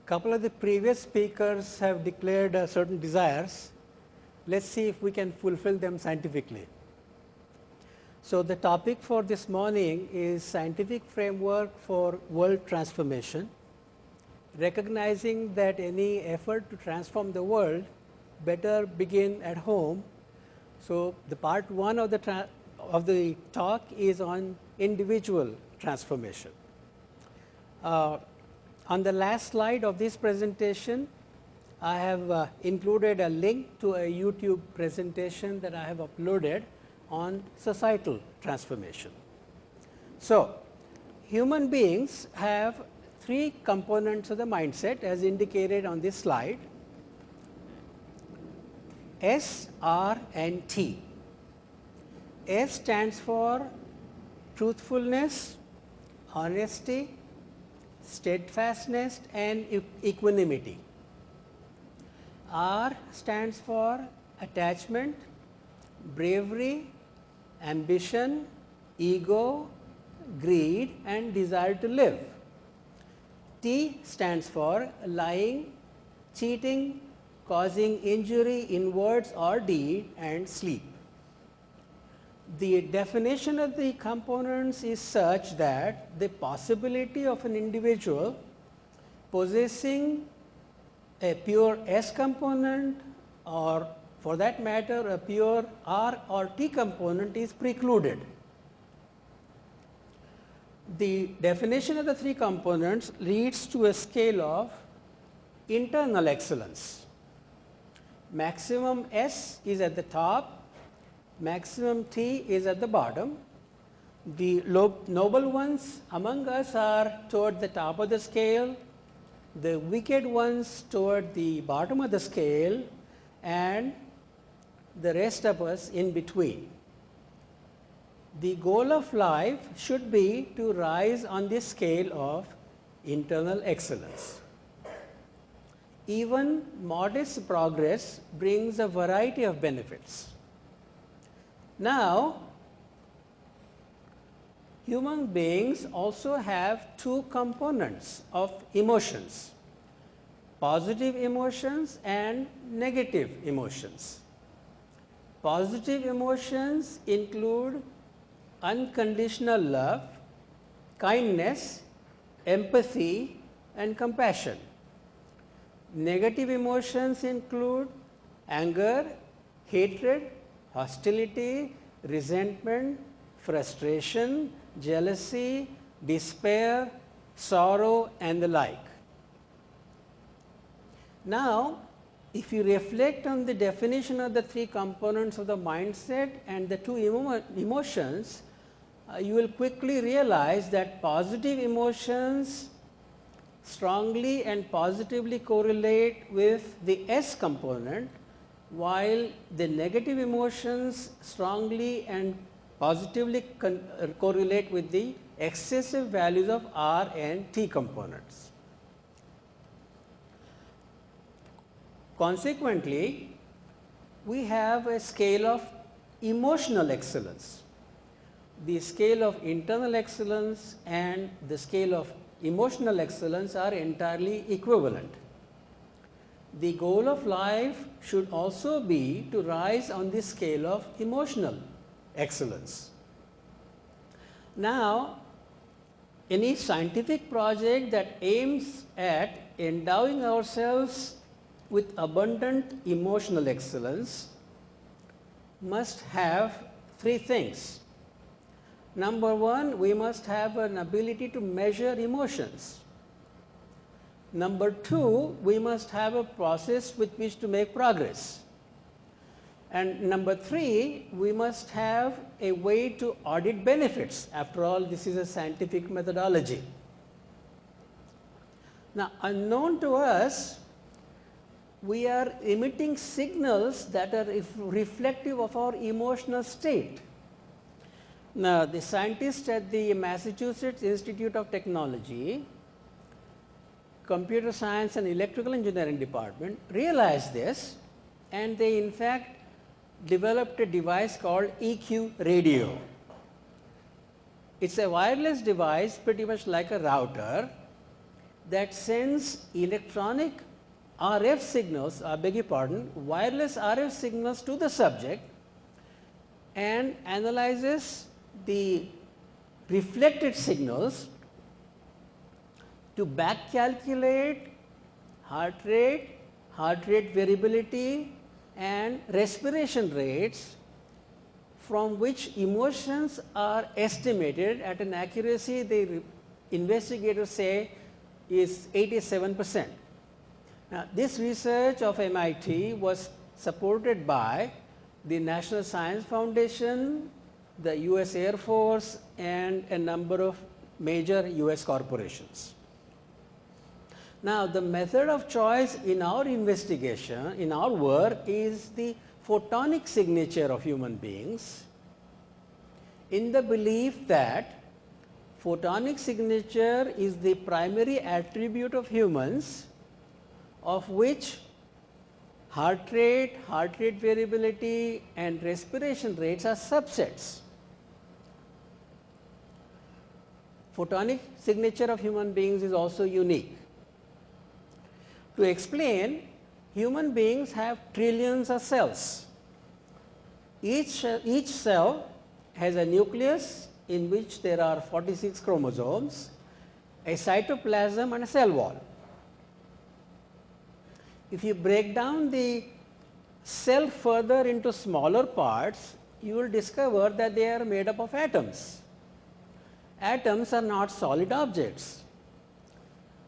couple of the previous speakers have declared certain desires. Let's see if we can fulfill them scientifically. So, the topic for this morning is scientific framework for world transformation, recognizing that any effort to transform the world better begin at home. So, the part 1 of the talk is on individual transformation. On the last slide of this presentation, I have included a link to a YouTube presentation that I have uploaded on societal transformation. So, human beings have 3 components of the mindset as indicated on this slide: S, R and T. S stands for truthfulness, honesty, steadfastness and equanimity. R stands for attachment, bravery, ambition, ego, greed and desire to live. T stands for lying, cheating, causing injury in words or deed and sleep. The definition of the components is such that the possibility of an individual possessing a pure S component, or for that matter a pure R or T component, is precluded. The definition of the 3 components leads to a scale of internal excellence. Maximum S is at the top, maximum T is at the bottom. The noble ones among us are toward the top of the scale, the wicked ones toward the bottom of the scale, and the rest of us in between. The goal of life should be to rise on this scale of internal excellence. Even modest progress brings a variety of benefits. Now, human beings also have 2 components of emotions: positive emotions and negative emotions. Positive emotions include unconditional love, kindness, empathy and compassion. Negative emotions include anger, hatred, hostility, resentment, frustration, jealousy, despair, sorrow and the like. Now, if you reflect on the definition of the 3 components of the mindset and the 2 emotions, you will quickly realize that positive emotions strongly and positively correlate with the S component, while the negative emotions strongly and positively correlate with the excessive values of R and T components. Consequently, we have a scale of emotional excellence. The scale of internal excellence and the scale of emotional excellence are entirely equivalent. The goal of life should also be to rise on the scale of emotional excellence. Now, any scientific project that aims at endowing ourselves with abundant emotional excellence must have 3 things. Number 1, we must have an ability to measure emotions. Number 2, we must have a process with which to make progress. And number 3, we must have a way to audit benefits. After all, this is a scientific methodology. Now, unknown to us, we are emitting signals that are reflective of our emotional state. Now, the scientists at the Massachusetts Institute of Technology, Computer Science and Electrical Engineering Department realized this, and they in fact developed a device called EQ radio. It's a wireless device pretty much like a router that sends electronic RF signals, I beg your pardon, wireless RF signals to the subject and analyzes the reflected signals to back calculate heart rate variability and respiration rates, from which emotions are estimated at an accuracy the investigators say is 87%. Now, this research of MIT was supported by the National Science Foundation, the US Air Force and a number of major US corporations. Now, the method of choice in our investigation, in our work, is the photonic signature of human beings, in the belief that photonic signature is the primary attribute of humans, of which heart rate variability and respiration rates are subsets. Photonic signature of human beings is also unique. To explain, human beings have trillions of cells. Each cell has a nucleus in which there are 46 chromosomes, a cytoplasm and a cell wall. If you break down the cell further into smaller parts, you will discover that they are made up of atoms. Atoms are not solid objects.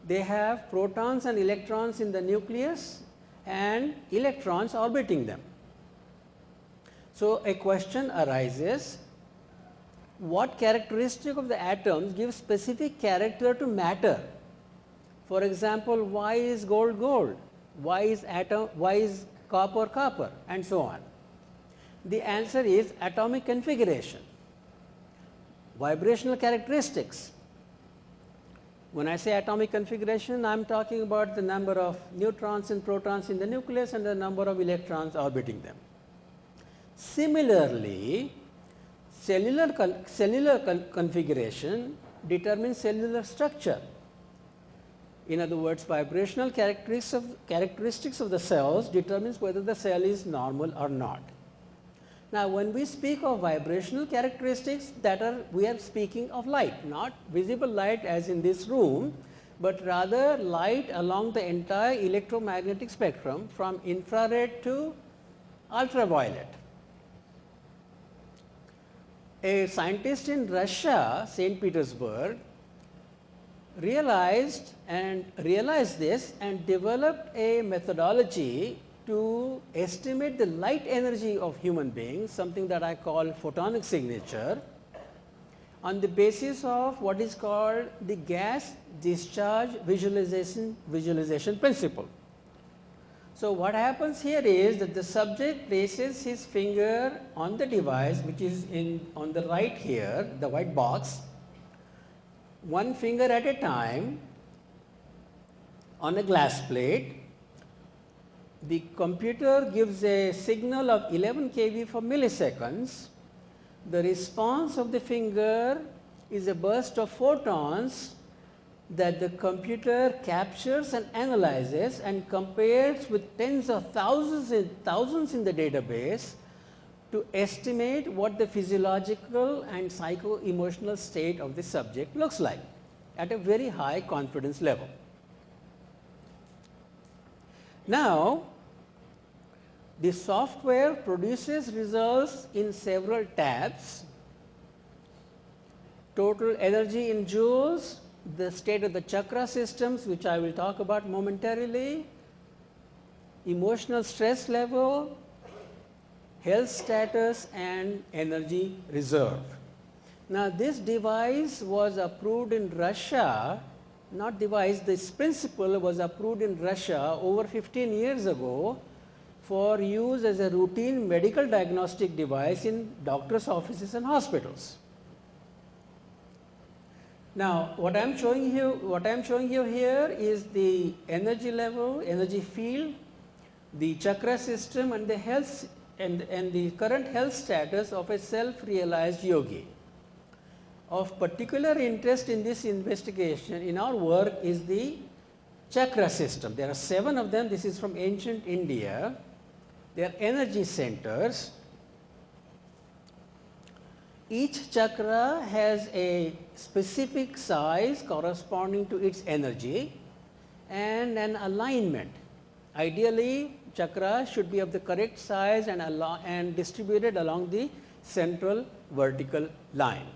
They have protons and electrons in the nucleus and electrons orbiting them. So, a question arises, what characteristic of the atoms gives specific character to matter? For example, why is gold gold? Why is copper copper, and so on? The answer is atomic configuration, vibrational characteristics. When I say atomic configuration, I am talking about the number of neutrons and protons in the nucleus and the number of electrons orbiting them. Similarly, cellular configuration determines cellular structure. In other words, vibrational characteristics of the cells determines whether the cell is normal or not. Now, when we speak of vibrational characteristics, we are speaking of light, not visible light as in this room, but rather light along the entire electromagnetic spectrum from infrared to ultraviolet. A scientist in Russia, St. Petersburg, realized this and developed a methodology to estimate the light energy of human beings, something that I call photonic signature, on the basis of what is called the gas discharge visualization principle. So, what happens here is that the subject places his finger on the device, which is on the right here, the white box, one finger at a time on a glass plate. The computer gives a signal of 11 kV for milliseconds. The response of the finger is a burst of photons that the computer captures and analyzes and compares with tens of thousands in the database to estimate what the physiological and psycho-emotional state of the subject looks like at a very high confidence level. Now, the software produces results in several tabs: total energy in joules, the state of the chakra systems, which I will talk about momentarily, emotional stress level, health status and energy reserve. Now, this device was approved in Russia, not device, this principle was approved in Russia over 15 years ago for use as a routine medical diagnostic device in doctors' offices and hospitals. Now, what I am showing you here is the energy level, energy field, the chakra system and the health and the current health status of a self-realized yogi. Of particular interest in this investigation in our work is the chakra system. There are 7 of them. This is from ancient India. They are energy centers. Each chakra has a specific size corresponding to its energy and an alignment. Ideally, chakra should be of the correct size and distributed along the central vertical line.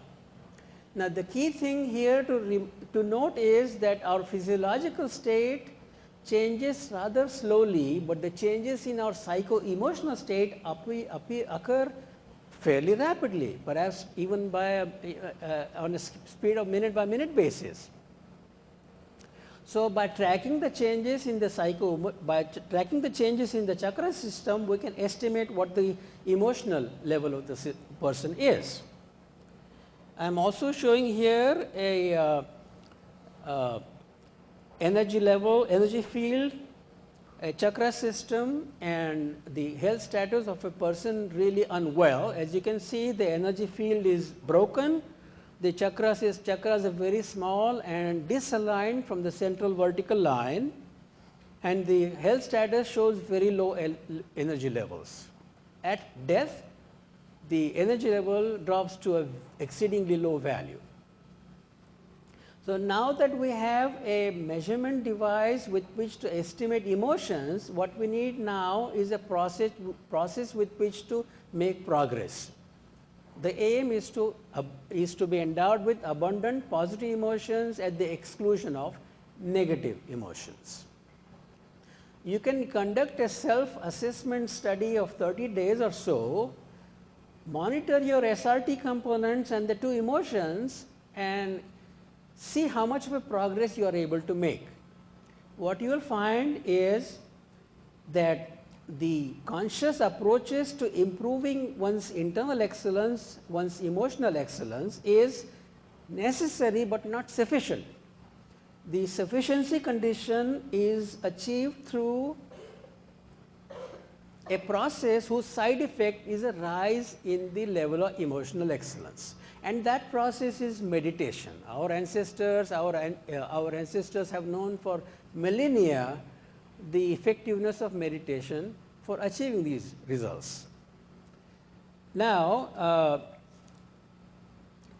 Now, the key thing here to note is that our physiological state changes rather slowly, but the changes in our psycho-emotional state occur fairly rapidly, perhaps even by on a speed of minute by minute basis. So, by tracking the changes in the tracking the changes in the chakra system, we can estimate what the emotional level of the person is. I am also showing here a energy level, energy field, a chakra system, and the health status of a person really unwell. As you can see, the energy field is broken. The chakras are very small and disaligned from the central vertical line, and the health status shows very low energy levels. At death, the energy level drops to an exceedingly low value. So, now that we have a measurement device with which to estimate emotions, what we need now is a process with which to make progress. The aim is to be endowed with abundant positive emotions at the exclusion of negative emotions. You can conduct a self-assessment study of 30 days or so, monitor your SRT components and the 2 emotions, and see how much of a progress you are able to make. What you will find is that the conscious approaches to improving one's internal excellence, one's emotional excellence is necessary but not sufficient. The sufficiency condition is achieved through a process whose side effect is a rise in the level of emotional excellence, and that process is meditation. Our ancestors have known for millennia the effectiveness of meditation for achieving these results. Now,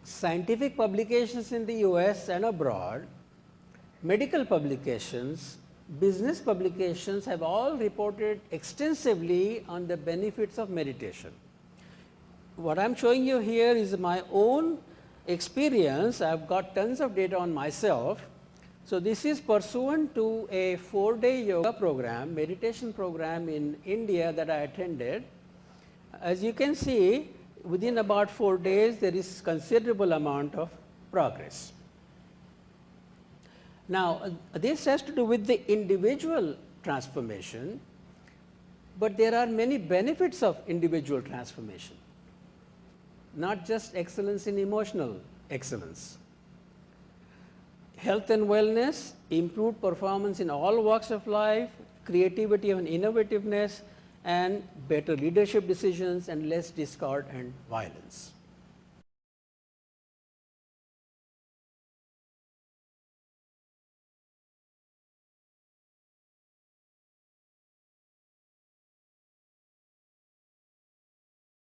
scientific publications in the US and abroad, medical publications, business publications have all reported extensively on the benefits of meditation. What I am showing you here is my own experience. I have got tons of data on myself. So, this is pursuant to a 4-day yoga program, meditation program in India that I attended. As you can see, within about 4 days, there is considerable amount of progress. Now, this has to do with the individual transformation, but there are many benefits of individual transformation, not just excellence in emotional excellence. Health and wellness, improved performance in all walks of life, creativity and innovativeness, and better leadership decisions and less discord and violence.